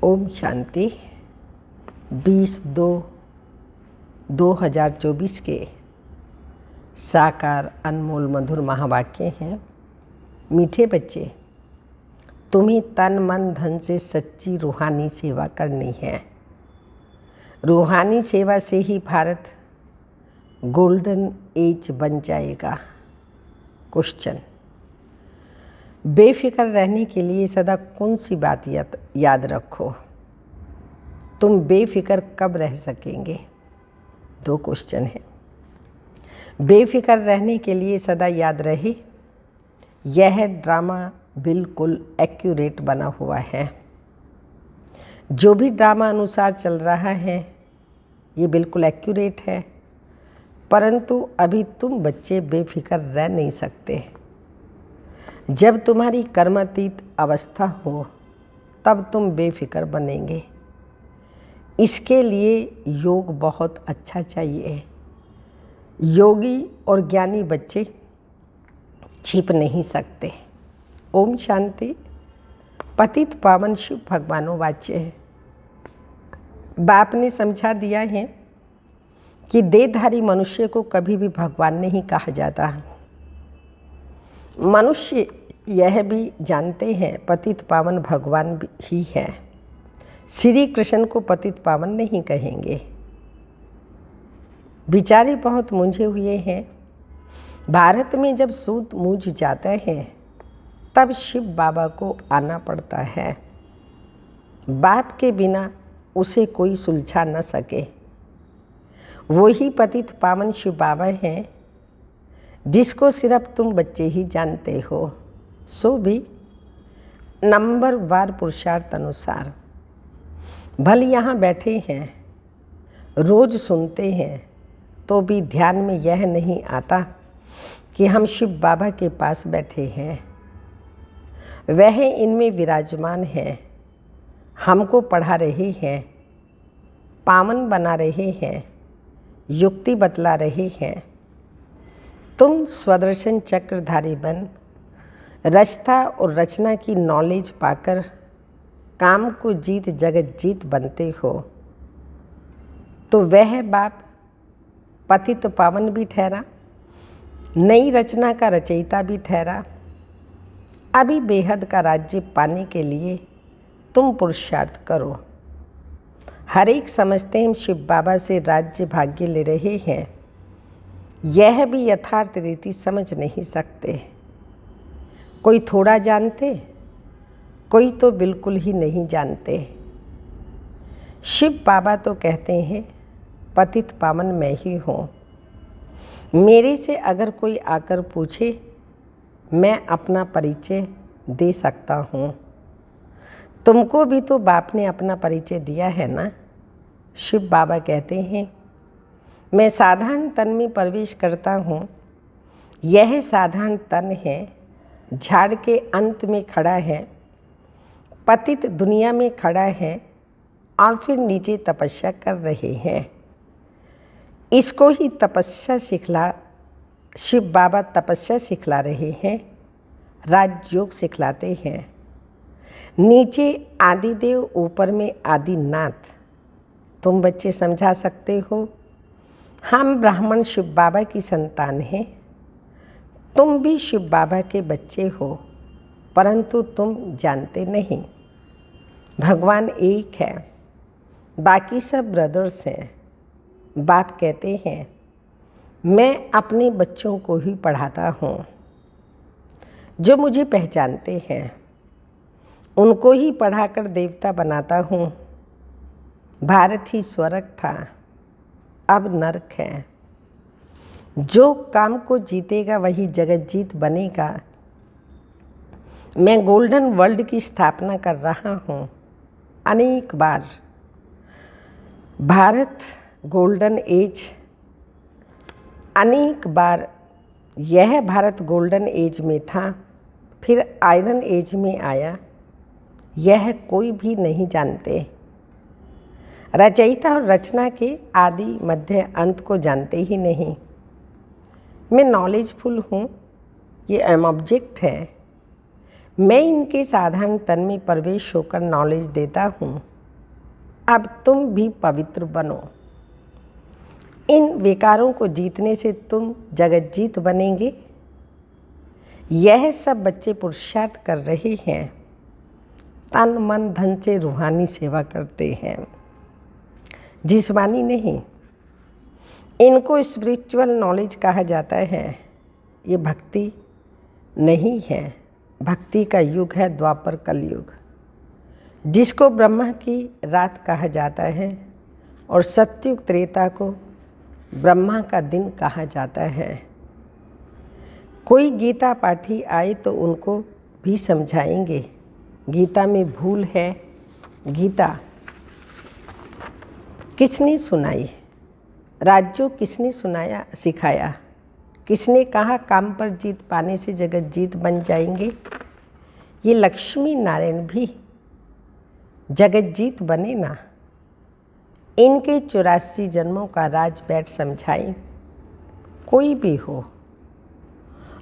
ओम शांति। 20/2/2024 के साकार अनमोल मधुर महावाक्य हैं। मीठे बच्चे, तुम्हें तन मन धन से सच्ची रूहानी सेवा करनी है। रूहानी सेवा से ही भारत गोल्डन एज बन जाएगा। क्वेश्चन, बेफिक्र रहने के लिए सदा कौन सी बात याद रखो? तुम बेफिक्र कब रह सकेंगे? 2 क्वेश्चन है। बेफिक्र रहने के लिए सदा याद रहे, यह ड्रामा बिल्कुल एक्यूरेट बना हुआ है। जो भी ड्रामा अनुसार चल रहा है ये बिल्कुल एक्यूरेट है, परंतु अभी तुम बच्चे बेफिक्र रह नहीं सकते। जब तुम्हारी कर्मातीत अवस्था हो तब तुम बेफिक्र बनेंगे। इसके लिए योग बहुत अच्छा चाहिए। योगी और ज्ञानी बच्चे छिप नहीं सकते। ओम शांति। पतित पावन शिव भगवानों वाच्य है। बाप ने समझा दिया है कि देहधारी मनुष्य को कभी भी भगवान नहीं कहा जाता। मनुष्य यह भी जानते हैं पतित पावन भगवान ही है। श्री कृष्ण को पतित पावन नहीं कहेंगे। बेचारे बहुत मूंझे हुए हैं। भारत में जब सूत मूझ जाता है तब शिव बाबा को आना पड़ता है। बाप के बिना उसे कोई सुलझा न सके। वही पतित पावन शिव बाबा हैं जिसको सिर्फ तुम बच्चे ही जानते हो, सो भी नंबरवार पुरुषार्थ अनुसार। भले यहाँ बैठे हैं, रोज सुनते हैं, तो भी ध्यान में यह नहीं आता कि हम शिव बाबा के पास बैठे हैं। वह इनमें विराजमान हैं, हमको पढ़ा रहे हैं, पावन बना रहे हैं, युक्ति बतला रहे हैं। तुम स्वदर्शन चक्रधारी बन रचता और रचना की नॉलेज पाकर काम को जीत जगत जीत बनते हो, तो वह बाप पतित पावन भी ठहरा, नई रचना का रचयिता भी ठहरा। अभी बेहद का राज्य पाने के लिए तुम पुरुषार्थ करो। हर एक समझते हैं शिव बाबा से राज्य भाग्य ले रहे हैं, यह भी यथार्थ रीति समझ नहीं सकते। कोई थोड़ा जानते, कोई तो बिल्कुल ही नहीं जानते। शिव बाबा तो कहते हैं पतित पावन मैं ही हूँ। मेरे से अगर कोई आकर पूछे मैं अपना परिचय दे सकता हूँ। तुमको भी तो बाप ने अपना परिचय दिया है ना। शिव बाबा कहते हैं मैं साधारण तन में प्रवेश करता हूँ। यह साधारण तन है, झाड़ के अंत में खड़ा है, पतित दुनिया में खड़ा है और फिर नीचे तपस्या कर रहे हैं। इसको ही तपस्या सिखला शिव बाबा तपस्या सिखला रहे हैं, राजयोग सिखलाते हैं। नीचे आदिदेव, ऊपर में आदिनाथ। तुम बच्चे समझा सकते हो हम ब्राह्मण शिव बाबा की संतान हैं। तुम भी शिव बाबा के बच्चे हो, परंतु तुम जानते नहीं। भगवान एक है, बाकी सब ब्रदर्स हैं। बाप कहते हैं मैं अपने बच्चों को ही पढ़ाता हूँ। जो मुझे पहचानते हैं उनको ही पढ़ाकर देवता बनाता हूँ। भारत ही स्वर्ग था, अब नरक है। जो काम को जीतेगा वही जगत जीत बनेगा। मैं गोल्डन वर्ल्ड की स्थापना कर रहा हूँ अनेक बार। भारत गोल्डन एज, अनेक बार यह भारत गोल्डन एज में था, फिर आयरन एज में आया। यह कोई भी नहीं जानते। रचयिता और रचना के आदि मध्य अंत को जानते ही नहीं। मैं नॉलेजफुल हूँ, ये एम ऑब्जेक्ट है। मैं इनके साधारण तन में प्रवेश होकर नॉलेज देता हूँ। अब तुम भी पवित्र बनो। इन विकारों को जीतने से तुम जगत जीत बनेंगे। यह सब बच्चे पुरुषार्थ कर रहे हैं, तन मन धन से रूहानी सेवा करते हैं, जिस्मानी नहीं। इनको स्पिरिचुअल नॉलेज कहा जाता है। ये भक्ति नहीं है। भक्ति का युग है द्वापर कलयुग, जिसको ब्रह्मा की रात कहा जाता है और सतयुग त्रेता को ब्रह्मा का दिन कहा जाता है। कोई गीता पाठी आए तो उनको भी समझाएंगे गीता में भूल है। गीता किसने सुनाई? राजयोग किसने सुनाया सिखाया? किसने कहा काम पर जीत पाने से जगत जीत बन जाएंगे? ये लक्ष्मी नारायण भी जगत जीत बने ना। इनके 84 जन्मों का राज बैठ समझाएं। कोई भी हो,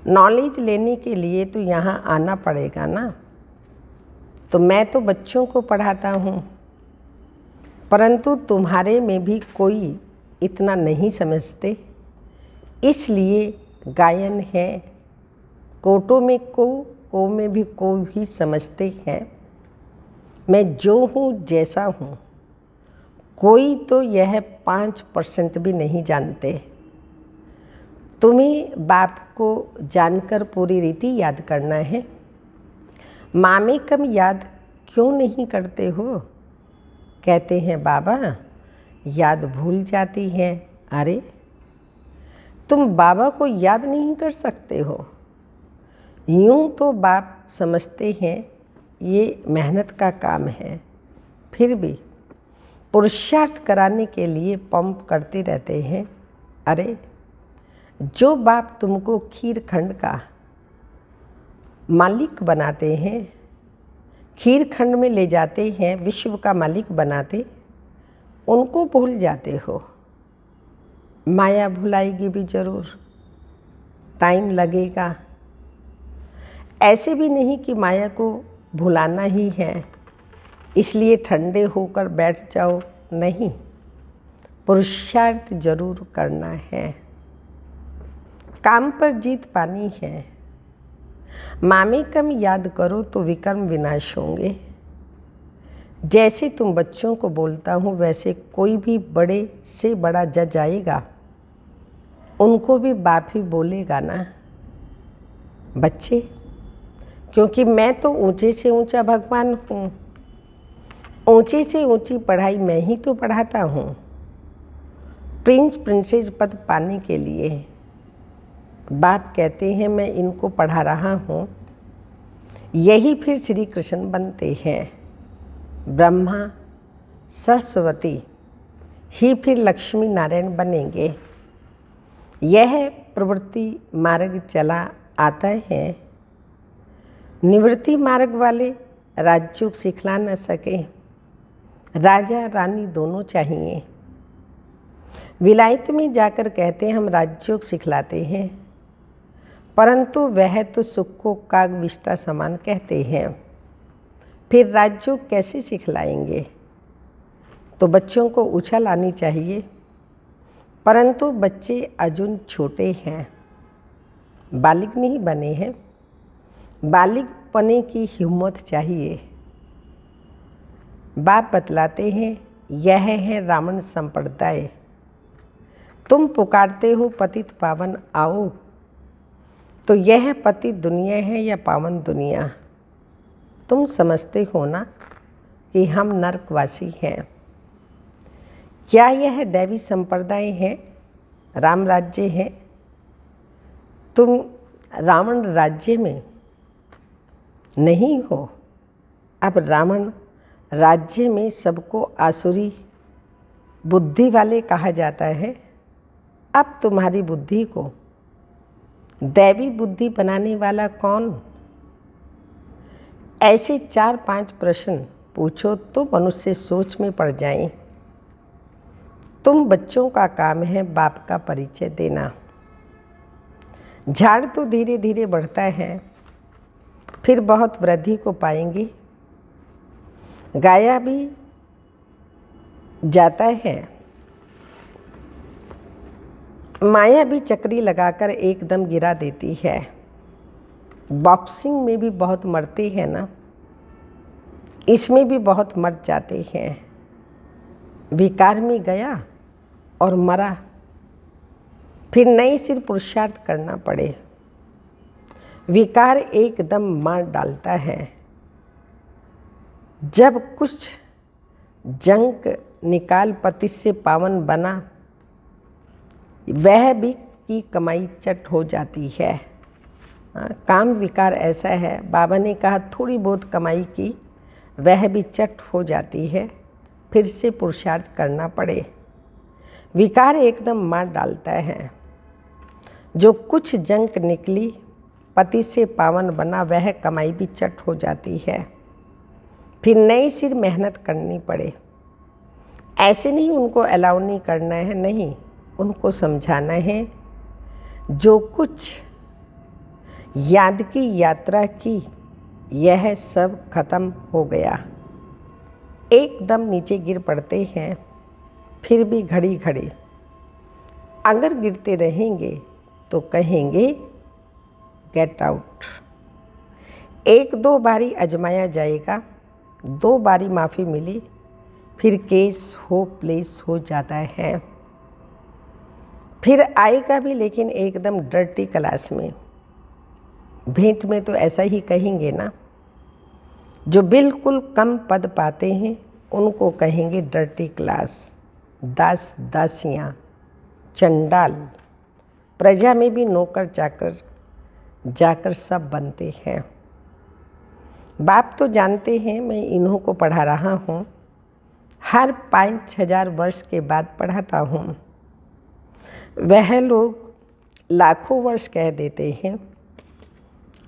नॉलेज लेने के लिए तो यहाँ आना पड़ेगा ना। तो मैं तो बच्चों को पढ़ाता हूँ, परंतु तुम्हारे में भी कोई इतना नहीं समझते, इसलिए गायन है। कोटों में को में भी को भी समझते हैं। मैं जो हूँ जैसा हूँ, कोई तो यह 5% भी नहीं जानते। तुम्हें बाप को जानकर पूरी रीति याद करना है। माँ में कम याद क्यों नहीं करते हो? कहते हैं बाबा याद भूल जाती है। अरे तुम बाबा को याद नहीं कर सकते हो। यूं तो बाप समझते हैं ये मेहनत का काम है, फिर भी पुरुषार्थ कराने के लिए पंप करते रहते हैं। अरे जो बाप तुमको खीर खंड का मालिक बनाते हैं, खीर खंड में ले जाते हैं, विश्व का मालिक बनाते, उनको भूल जाते हो। माया भुलाएगी भी जरूर, टाइम लगेगा। ऐसे भी नहीं कि माया को भुलाना ही है इसलिए ठंडे होकर बैठ जाओ, नहीं, पुरुषार्थ जरूर करना है। काम पर जीत पानी है। मामे कम याद करो तो विकर्म विनाश होंगे। जैसे तुम बच्चों को बोलता हूँ वैसे कोई भी बड़े से बड़ा जज आएगा, उनको भी बाप ही बोलेगा ना। बच्चे, क्योंकि मैं तो ऊंचे से ऊंचा भगवान हूँ, ऊंची से ऊंची पढ़ाई मैं ही तो पढ़ाता हूँ। प्रिंस प्रिंसेस पद पाने के लिए बाप कहते हैं मैं इनको पढ़ा रहा हूँ। यही फिर श्री कृष्ण बनते हैं। ब्रह्मा सरस्वती ही फिर लक्ष्मी नारायण बनेंगे। यह प्रवृत्ति मार्ग चला आता है। निवृत्ति मार्ग वाले राजयोग सिखला न सके। राजा रानी दोनों चाहिए। विलायत में जाकर कहते हैं हम राजयोग सिखलाते हैं, परंतु वह तो सुख को काग विष्टा समान कहते हैं। फिर राजयोग कैसे सिखलाएंगे? तो बच्चों को उछल आनी चाहिए, परंतु बच्चे अजुन छोटे हैं, बालिग नहीं बने हैं। बालिग पने की हिम्मत चाहिए। बाप बतलाते हैं यह है रावण संप्रदाय। तुम पुकारते हो पतित पावन आओ, तो यह पतित दुनिया है या पावन दुनिया? तुम समझते हो ना कि हम नरकवासी हैं। क्या यह दैवी संप्रदाय है, राम राज्य है? तुम रावण राज्य में नहीं हो। अब रावण राज्य में सबको आसुरी बुद्धि वाले कहा जाता है। अब तुम्हारी बुद्धि को दैवी बुद्धि बनाने वाला कौन? ऐसे 4-5 प्रश्न पूछो तो मनुष्य सोच में पड़ जाएं। तुम बच्चों का काम है बाप का परिचय देना। झाड़ तो धीरे धीरे बढ़ता है, फिर बहुत वृद्धि को पाएंगे। गाया भी जाता है। माया भी चक्री लगाकर एकदम गिरा देती है। बॉक्सिंग में भी बहुत मरते हैं ना, इसमें भी बहुत मर जाते हैं। विकार में गया और मरा, फिर नए सिर पुरुषार्थ करना पड़े। विकार एकदम मार डालता है। जब कुछ जंक निकाल पति से पावन बना, वह भी की कमाई चट हो जाती है। काम विकार ऐसा है, बाबा ने कहा थोड़ी बहुत कमाई की, वह भी चट हो जाती है, फिर से पुरुषार्थ करना पड़े। विकार एकदम मार डालता है। जो कुछ जंक निकली पति से पावन बना, वह कमाई भी चट हो जाती है, फिर नई सिर मेहनत करनी पड़े। ऐसे नहीं उनको अलाउ नहीं करना है, नहीं, उनको समझाना है जो कुछ याद की यात्रा की यह सब खत्म हो गया। एकदम नीचे गिर पड़ते हैं, फिर भी घड़ी घड़ी अगर गिरते रहेंगे तो कहेंगे गेट आउट। एक दो बारी आजमाया जाएगा, 2 बारी माफ़ी मिली, फिर केस होपलेस हो जाता है। फिर आएगा भी, लेकिन एकदम डर्टी क्लास में। भेंट में तो ऐसा ही कहेंगे ना। जो बिल्कुल कम पद पाते हैं उनको कहेंगे डर्टी क्लास, दास दासियाँ, चंडाल। प्रजा में भी नौकर चाकर जाकर सब बनते हैं। बाप तो जानते हैं मैं इन्हों को पढ़ा रहा हूँ, हर 5,000 वर्ष के बाद पढ़ाता हूँ। वह लोग लाखों वर्ष कह देते हैं।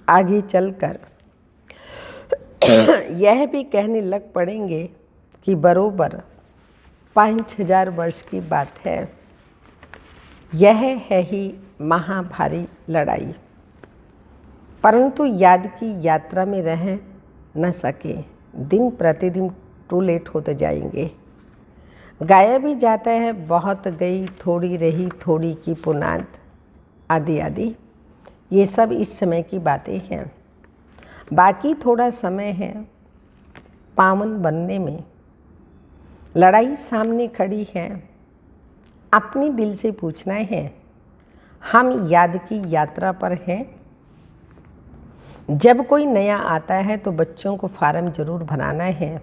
आगे चलकर यह भी कहने लग पड़ेंगे कि बरोबर 5,000 वर्ष की बात है। यह है ही महाभारी लड़ाई, परंतु याद की यात्रा में रह न सके। दिन प्रतिदिन टू लेट होते जाएंगे। गाया भी जाता है, बहुत गई थोड़ी रही थोड़ी की पुनाद, आदि आदि। ये सब इस समय की बातें हैं। बाकी थोड़ा समय है पावन बनने में। लड़ाई सामने खड़ी है। अपने दिल से पूछना है, हम याद की यात्रा पर हैं। जब कोई नया आता है तो बच्चों को फार्म जरूर भराना है।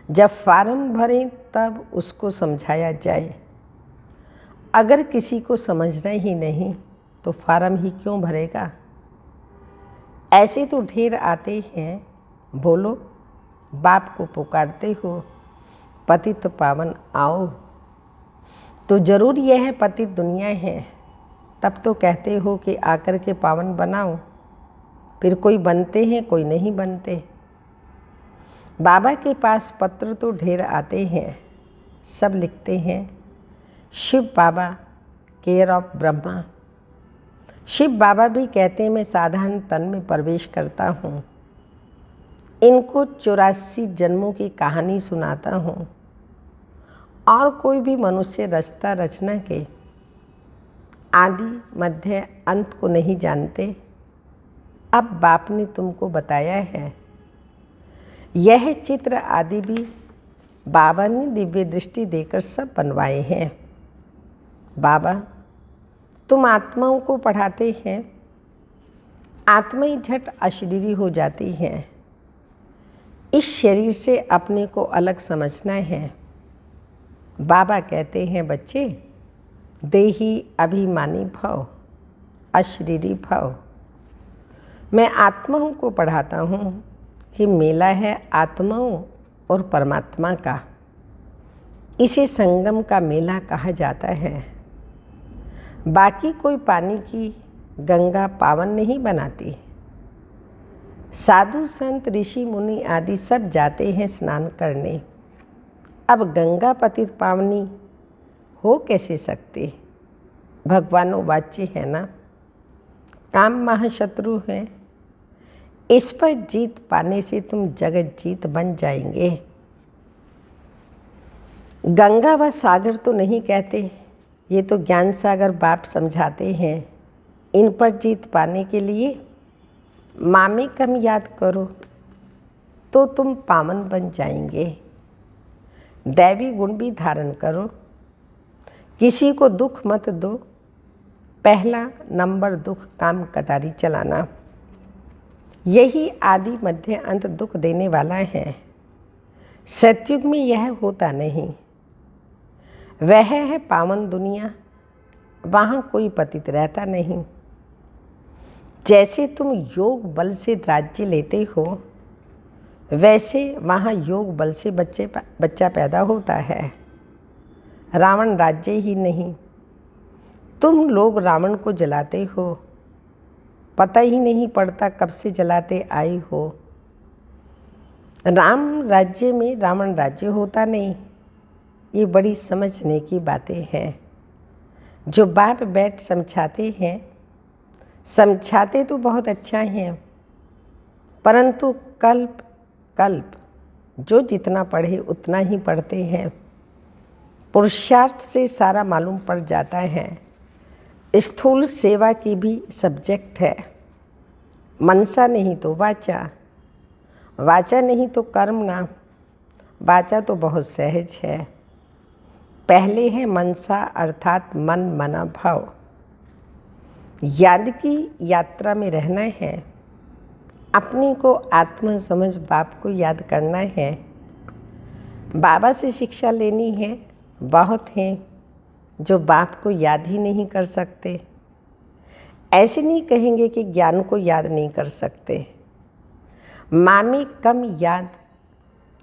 जब फार्म भरें तब उसको समझाया जाए। अगर किसी को समझना ही नहीं तो फार्म ही क्यों भरेगा। ऐसे तो ढेर आते हैं, बोलो बाप को पुकारते हो, पतित पावन आओ। तो जरूर यह है पतित दुनिया है, तब तो कहते हो कि आकर के पावन बनाओ। फिर कोई बनते हैं, कोई नहीं बनते। बाबा के पास पत्र तो ढेर आते हैं, सब लिखते हैं शिव बाबा केयर ऑफ ब्रह्मा। शिव बाबा भी कहते हैं मैं साधारण तन में प्रवेश करता हूँ, इनको 84 जन्मों की कहानी सुनाता हूँ। और कोई भी मनुष्य रचता रचना के आदि मध्य अंत को नहीं जानते। अब बाप ने तुमको बताया है। यह चित्र आदि भी बाबा ने दिव्य दृष्टि देकर सब बनवाए हैं। बाबा तुम आत्माओं को पढ़ाते हैं, आत्मा ही झट अशरीरी हो जाती है। इस शरीर से अपने को अलग समझना है। बाबा कहते हैं बच्चे, देही अभिमानी भव, अशरीरी भव। मैं आत्माओं को पढ़ाता हूँ। ये मेला है आत्माओं और परमात्मा का। इसे संगम का मेला कहा जाता है। बाकी कोई पानी की गंगा पावन नहीं बनाती। साधु संत ऋषि मुनि आदि सब जाते हैं स्नान करने। अब गंगा पतित पावनी हो कैसे सकती। भगवानो वाच्य है ना। काम महाशत्रु है। इस पर जीत पाने से तुम जगत जीत बन जाएंगे। गंगा व सागर तो नहीं कहते, ये तो ज्ञान सागर बाप समझाते हैं। इन पर जीत पाने के लिए मामी कम याद करो तो तुम पावन बन जाएंगे। दैवी गुण भी धारण करो, किसी को दुख मत दो। पहला नंबर दुख काम कटारी चलाना, यही आदि मध्य अंत दुख देने वाला है। सतयुग में यह होता नहीं। वह है पावन दुनिया, वहाँ कोई पतित रहता नहीं। जैसे तुम योग बल से राज्य लेते हो, वैसे वहाँ योग बल से बच्चा पैदा होता है। रावण राज्य ही नहीं, तुम लोग रावण को जलाते हो, पता ही नहीं पड़ता कब से जलाते आए हो। राम राज्य में रावण राज्य होता नहीं। ये बड़ी समझने की बातें हैं जो बाप बैठ समझाते हैं। समझाते तो बहुत अच्छा है, परंतु कल्प कल्प जो जितना पढ़े उतना ही पढ़ते हैं। पुरुषार्थ से सारा मालूम पड़ जाता है। स्थूल सेवा की भी सब्जेक्ट है। मनसा नहीं तो वाचा, वाचा नहीं तो कर्म ना। वाचा तो बहुत सहज है। पहले है मनसा अर्थात मन मना भाव। याद की यात्रा में रहना है। अपनी को आत्म समझ बाप को याद करना है। बाबा से शिक्षा लेनी है। बहुत हैं जो बाप को याद ही नहीं कर सकते। ऐसे नहीं कहेंगे कि ज्ञान को याद नहीं कर सकते। मामी कम याद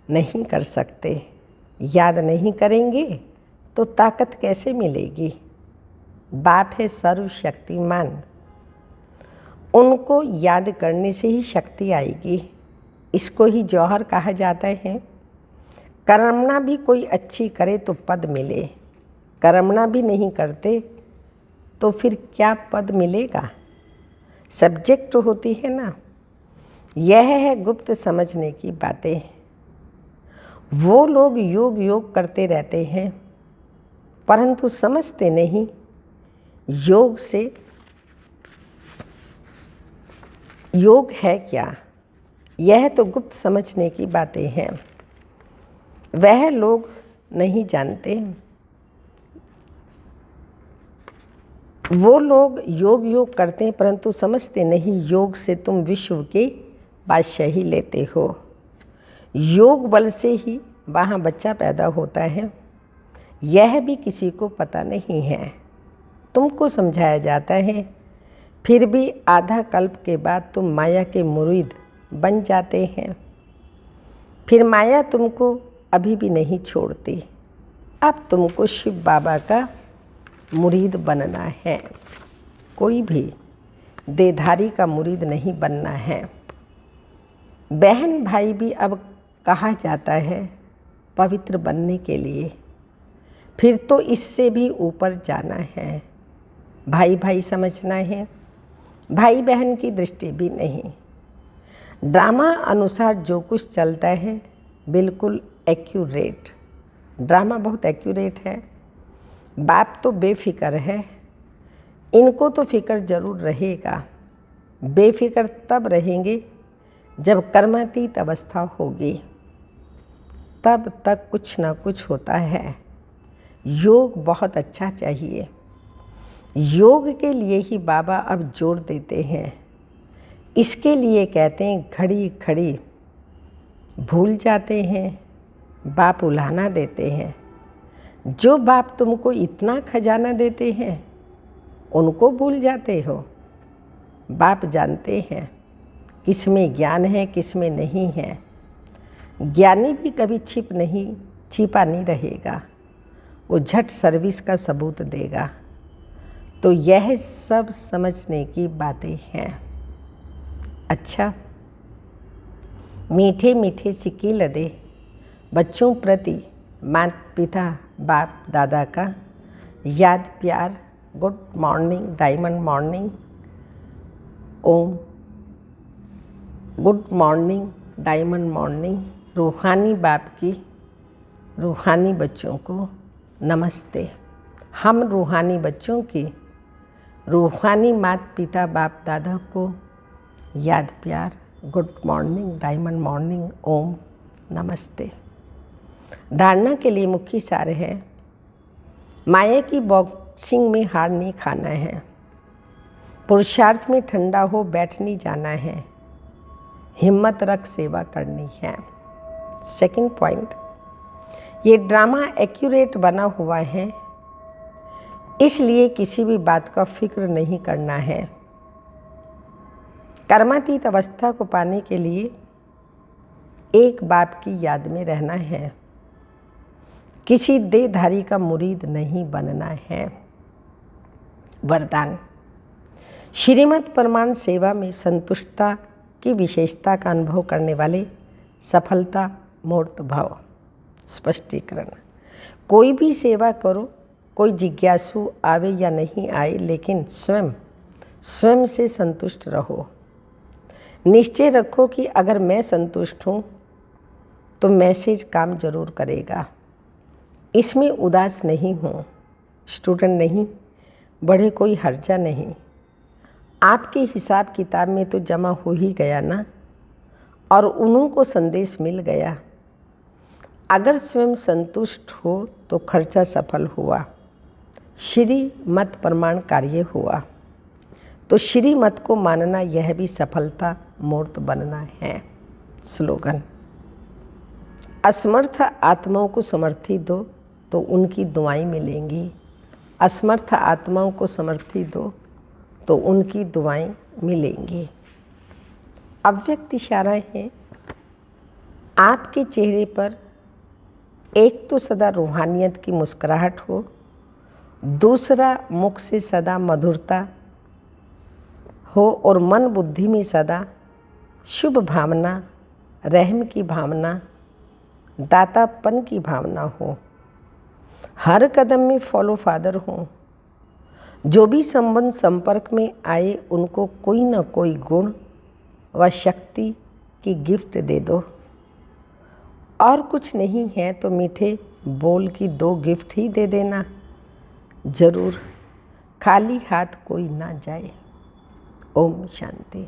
नहीं कर सकते। याद नहीं करेंगे तो ताकत कैसे मिलेगी। बाप है सर्वशक्तिमान, उनको याद करने से ही शक्ति आएगी। इसको ही जौहर कहा जाता है। कर्मना भी कोई अच्छी करे तो पद मिले, कर्मना भी नहीं करते तो फिर क्या पद मिलेगा। सब्जेक्ट होती है ना। यह है गुप्त समझने की बातें। वो लोग योग योग करते रहते हैं, परंतु समझते नहीं योग से योग है क्या। यह तो गुप्त समझने की बातें हैं। वह लोग नहीं जानते। वो लोग योग योग करते हैं परंतु समझते नहीं योग से तुम विश्व के बादशाही लेते हो। योग बल से ही वहाँ बच्चा पैदा होता है। यह भी किसी को पता नहीं है। तुमको समझाया जाता है, फिर भी आधा कल्प के बाद तुम माया के मुरीद बन जाते हैं। फिर माया तुमको अभी भी नहीं छोड़ती। अब तुमको शिव बाबा का मुरीद बनना है। कोई भी देधारी का मुरीद नहीं बनना है। बहन भाई भी अब कहा जाता है पवित्र बनने के लिए। फिर तो इससे भी ऊपर जाना है। भाई भाई समझना है, भाई बहन की दृष्टि भी नहीं। ड्रामा अनुसार जो कुछ चलता है बिल्कुल एक्यूरेट। ड्रामा बहुत एक्यूरेट है। बाप तो बेफिक्र है। इनको तो फिक्र जरूर रहेगा। बेफिक्र तब रहेंगे जब कर्मातीत अवस्था होगी, तब तक कुछ ना कुछ होता है। योग बहुत अच्छा चाहिए। योग के लिए ही बाबा अब जोर देते हैं। इसके लिए कहते हैं घड़ी घड़ी भूल जाते हैं, बाप उलाहना देते हैं। जो बाप तुमको इतना खजाना देते हैं उनको भूल जाते हो। बाप जानते हैं किस में ज्ञान है किस में नहीं है। ज्ञानी भी कभी छिपा नहीं रहेगा। वो झट सर्विस का सबूत देगा। तो यह सब समझने की बातें हैं। अच्छा, मीठे मीठे सिक्के लदे बच्चों प्रति माता पिता बाप दादा का याद प्यार। Good morning diamond morning. Om. Good morning diamond morning. रूहानी बाप की रूहानी बच्चों को नमस्ते। हम रूहानी बच्चों की रूहानी माता पिता बाप दादा को याद प्यार, गुड मॉर्निंग, डायमंड मॉर्निंग, ओम नमस्ते। धारणा के लिए मुख्य सार है, माया की बॉक्सिंग में हार नहीं खाना है, पुरुषार्थ में ठंडा हो बैठ नहीं जाना है, हिम्मत रख सेवा करनी है। सेकंड पॉइंट, ये ड्रामा एक्यूरेट बना हुआ है, इसलिए किसी भी बात का फिक्र नहीं करना है। कर्मातीत अवस्था को पाने के लिए एक बाप की याद में रहना है, किसी देहधारी का मुरीद नहीं बनना है। वरदान, श्रीमद् प्रमाण सेवा में संतुष्टता की विशेषता का अनुभव करने वाले सफलता मूर्त भव। स्पष्टीकरण, कोई भी सेवा करो, कोई जिज्ञासु आवे या नहीं आए, लेकिन स्वयं से संतुष्ट रहो। निश्चय रखो कि अगर मैं संतुष्ट हूँ तो मैसेज काम जरूर करेगा। इसमें उदास नहीं हूँ, स्टूडेंट नहीं, बड़े कोई हर्जा नहीं। आपके हिसाब किताब में तो जमा हो ही गया ना, और उन्हों को संदेश मिल गया। अगर स्वयं संतुष्ट हो तो खर्चा सफल हुआ, श्रीमत प्रमाण कार्य हुआ। तो श्रीमत को मानना यह भी सफलता मूर्त बनना है। स्लोगन, असमर्थ आत्माओं को समर्थी दो तो उनकी दुआएं मिलेंगी। असमर्थ आत्माओं को समर्थी दो तो उनकी दुआएं मिलेंगी। अव्यक्त इशारा है, आपके चेहरे पर एक तो सदा रूहानियत की मुस्कुराहट हो, दूसरा मुख से सदा मधुरता हो और मन बुद्धि में सदा शुभ भावना, रहम की भावना, दातापन की भावना हो। हर कदम में फॉलो फादर हो। जो भी संबंध संपर्क में आए उनको कोई न कोई गुण व शक्ति की गिफ्ट दे दो। और कुछ नहीं है तो मीठे बोल की 2 गिफ्ट ही दे देना। जरूर खाली हाथ कोई ना जाए। ओम शांति।